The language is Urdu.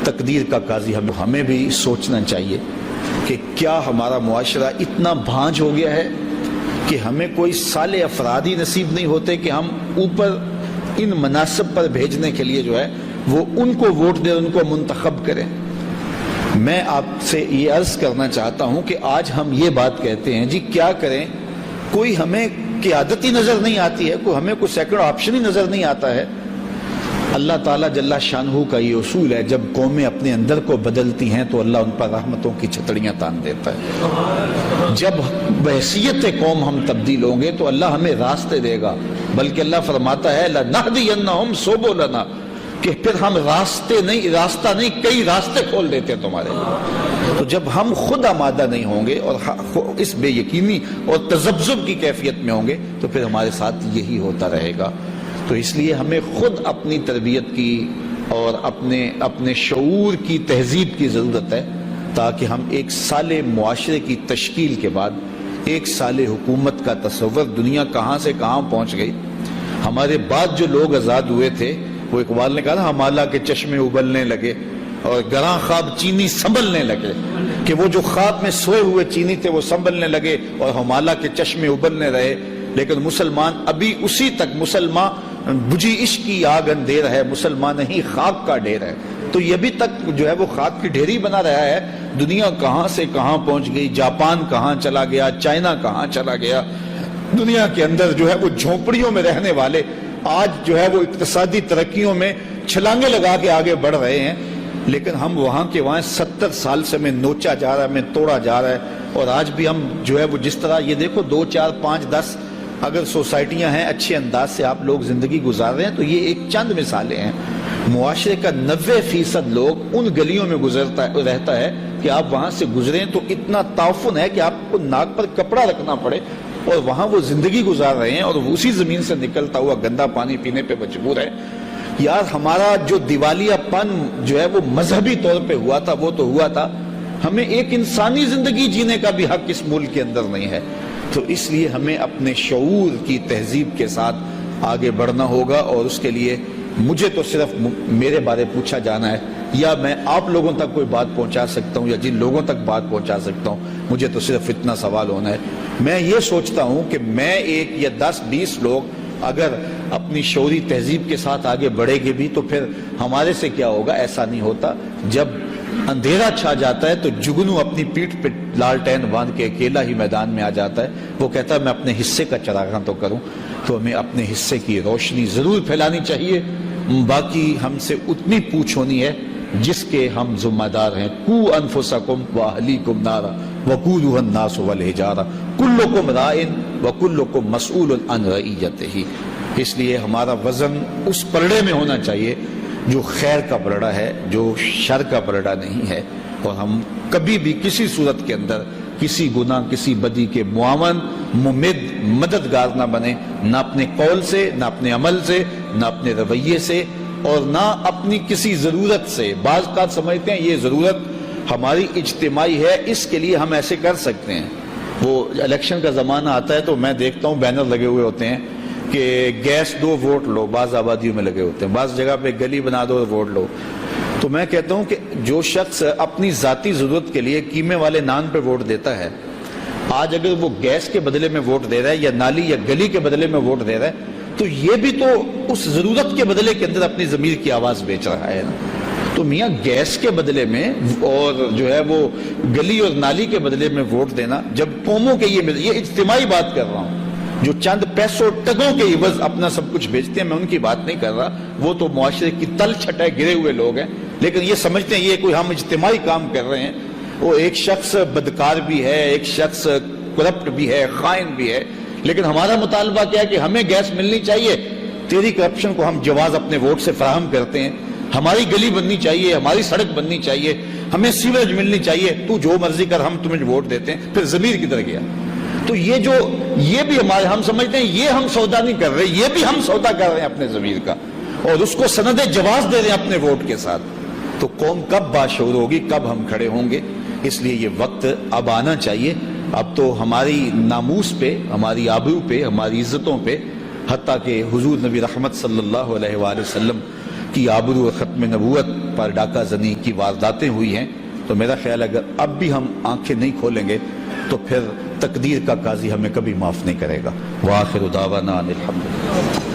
تقدیر کا قاضی ہمیں بھی سوچنا چاہیے کہ کیا ہمارا معاشرہ اتنا بھانج ہو گیا ہے کہ ہمیں کوئی صالح افراد ہی نصیب نہیں ہوتے کہ ہم اوپر ان مناصب پر بھیجنے کے لیے جو ہے وہ ان کو ووٹ دیں، ان کو منتخب کریں۔ میں آپ سے یہ عرض کرنا چاہتا ہوں کہ آج ہم یہ بات کہتے ہیں جی کیا کریں، کوئی ہمیں قیادت ہی نظر نہیں آتی ہے، ہمیں کوئی سیکنڈ آپشن ہی نظر نہیں آتا ہے۔ اللہ تعالیٰ جل شانہ کا یہ اصول ہے، جب قومیں اپنے اندر کو بدلتی ہیں تو اللہ ان پر رحمتوں کی چھتڑیاں تان دیتا ہے۔ جب بحیثیت قوم ہم تبدیل ہوں گے تو اللہ ہمیں راستے دے گا، بلکہ اللہ فرماتا ہے لَنَهْدِيَنَّهُمْ سُبُلَنَا، کہ پھر ہم راستہ نہیں کئی راستے کھول دیتے ہیں تمہارے لیے۔ تو جب ہم خود آمادہ نہیں ہوں گے اور اس بے یقینی اور تذبذب کی کیفیت میں ہوں گے تو پھر ہمارے ساتھ یہی ہوتا رہے گا۔ تو اس لیے ہمیں خود اپنی تربیت کی اور اپنے شعور کی تہذیب کی ضرورت ہے، تاکہ ہم ایک صالح معاشرے کی تشکیل کے بعد ایک صالح حکومت کا تصور، دنیا کہاں سے کہاں پہنچ گئی۔ ہمارے بعد جو لوگ آزاد ہوئے تھے، وہ اقبال نے کہا نا ہمالہ کے چشمے ابلنے لگے اور گراں خواب چینی سنبھلنے لگے، کہ وہ جو خواب میں سوئے ہوئے چینی تھے وہ سنبھلنے لگے اور ہمالہ کے چشمے ابلنے رہے۔ لیکن مسلمان ابھی اسی تک، مسلمان بجھی عشق کی آگ اندھیر ہے، مسلمان ہی خاک کا ڈھیر ہے۔ تو یہ ابھی تک جو ہے وہ خاک کی ڈھیری بنا رہا ہے۔ دنیا کہاں سے کہاں پہنچ گئی، جاپان کہاں چلا گیا، چائنا کہاں چلا گیا۔ دنیا کے اندر جو ہے وہ جھونپڑیوں میں رہنے والے آج جو ہے وہ اقتصادی ترقیوں میں چھلانگے لگا کے آگے بڑھ رہے ہیں، لیکن ہم وہاں کے وہاں 70 سال سے ہمیں نوچا جا رہا ہے، ہمیں توڑا جا رہا ہے۔ اور آج بھی ہم جو ہے وہ جس طرح یہ دیکھو 2 4 5 10 اگر سوسائٹیاں ہیں، اچھے انداز سے آپ لوگ زندگی گزار رہے ہیں، تو یہ ایک چند مثالیں ہیں۔ معاشرے کا 90% لوگ ان گلیوں میں رہتا ہے کہ آپ وہاں سے گزریں تو اتنا تعفن ہے کہ آپ کو ناک پر کپڑا رکھنا پڑے، اور وہاں وہ زندگی گزار رہے ہیں اور اسی زمین سے نکلتا ہوا گندا پانی پینے پہ مجبور ہے۔ یار ہمارا جو دیوالیہ پن جو ہے وہ مذہبی طور پہ ہوا تھا وہ تو ہوا تھا، ہمیں ایک انسانی زندگی جینے کا بھی حق اس ملک کے اندر نہیں ہے۔ تو اس لیے ہمیں اپنے شعور کی تہذیب کے ساتھ آگے بڑھنا ہوگا، اور اس کے لیے مجھے تو صرف میرے بارے پوچھا جانا ہے، یا میں آپ لوگوں تک کوئی بات پہنچا سکتا ہوں، یا جن لوگوں تک بات پہنچا سکتا ہوں، مجھے تو صرف اتنا سوال ہونا ہے۔ میں یہ سوچتا ہوں کہ میں ایک یا 10 20 لوگ اگر اپنی شعوری تہذیب کے ساتھ آگے بڑھے گے بھی تو پھر ہمارے سے کیا ہوگا؟ ایسا نہیں ہوتا۔ جب اندھیرا چھا جاتا ہے تو جگنو اپنی پیٹھ پہ لالٹین باندھ کے اکیلا ہی میدان میں آ جاتا ہے، وہ کہتا ہے میں اپنے حصے کا چراغاں تو کروں۔ تو ہمیں اپنے حصے کی روشنی ضرور پھیلانی چاہیے، باقی ہم سے اتنی پوچھ ہونی ہے جس کے ہم ذمہ دار ہیں۔ قو انفسکم واہلیکم نارا وقودھا الناس والحجارہ کلکم راع وکلکم مسئول عن رعیتہ۔ اس لیے ہمارا وزن اس پلڑے میں ہونا چاہیے جو خیر کا پلڑا ہے، جو شر کا پلڑا نہیں ہے، اور ہم کبھی بھی کسی صورت کے اندر کسی گناہ کسی بدی کے معاون مددگار نہ بنے، نہ اپنے قول سے، نہ اپنے عمل سے، نہ اپنے رویے سے، اور نہ اپنی کسی ضرورت سے۔ بعض کا سمجھتے ہیں یہ ضرورت ہماری اجتماعی ہے، اس کے لیے ہم ایسے کر سکتے ہیں۔ وہ الیکشن کا زمانہ آتا ہے تو میں دیکھتا ہوں بینر لگے ہوئے ہوتے ہیں کہ گیس دو ووٹ لو، بعض آبادیوں میں لگے ہوتے ہیں، بعض جگہ پہ گلی بنا دو ووٹ لو۔ تو میں کہتا ہوں کہ جو شخص اپنی ذاتی ضرورت کے لیے قیمے والے نان پہ ووٹ دیتا ہے، آج اگر وہ گیس کے بدلے میں ووٹ دے رہا ہے یا نالی یا گلی کے بدلے میں ووٹ دے رہا ہے، تو یہ بھی تو اس ضرورت کے بدلے کے اندر اپنی ضمیر کی آواز بیچ رہا ہے نا۔ تو میاں گیس کے بدلے میں اور جو ہے وہ گلی اور نالی کے بدلے میں ووٹ دینا، جب قوموں کے یہ اجتماعی بات کر رہا ہوں، جو چند پیسوں ٹگوں کے عوض اپنا سب کچھ بیچتے ہیں، میں ان کی بات نہیں کر رہا، وہ تو معاشرے کی تل چھٹائے گرے ہوئے لوگ ہیں، لیکن یہ سمجھتے ہیں یہ کوئی ہم اجتماعی کام کر رہے ہیں۔ وہ ایک شخص بدکار بھی ہے، ایک شخص کرپٹ بھی ہے، خائن بھی ہے، لیکن ہمارا مطالبہ کیا ہے کہ ہمیں گیس ملنی چاہیے، تیری کرپشن کو ہم جواز اپنے ووٹ سے فراہم کرتے ہیں، ہماری گلی بننی چاہیے، ہماری سڑک بننی چاہیے، ہمیں سیوریج ملنی چاہیے، تو جو مرضی کر، ہم تمہیں ووٹ دیتے ہیں۔ پھر ضمیر کدھر گیا؟ تو یہ بھی ہمارے، ہم سمجھتے ہیں یہ ہم سودا نہیں کر رہے، یہ بھی ہم سودا کر رہے ہیں اپنے ضمیر کا، اور اس کو سند جواز دے رہے ہیں اپنے ووٹ کے ساتھ۔ تو قوم کب باشعور ہوگی، کب ہم کھڑے ہوں گے؟ اس لیے یہ وقت اب آنا چاہیے۔ اب تو ہماری ناموس پہ، ہماری آبرو پہ، ہماری عزتوں پہ، حتیٰ کہ حضور نبی رحمت صلی اللہ علیہ وآلہ وسلم کی آبرو اور ختم نبوت پر ڈاکہ زنی کی وارداتیں ہوئی ہیں، تو میرا خیال ہے اگر اب بھی ہم آنکھیں نہیں کھولیں گے تو پھر تقدیر کا قاضی ہمیں کبھی معاف نہیں کرے گا۔ وآخر دعوانا ان الحمدللہ۔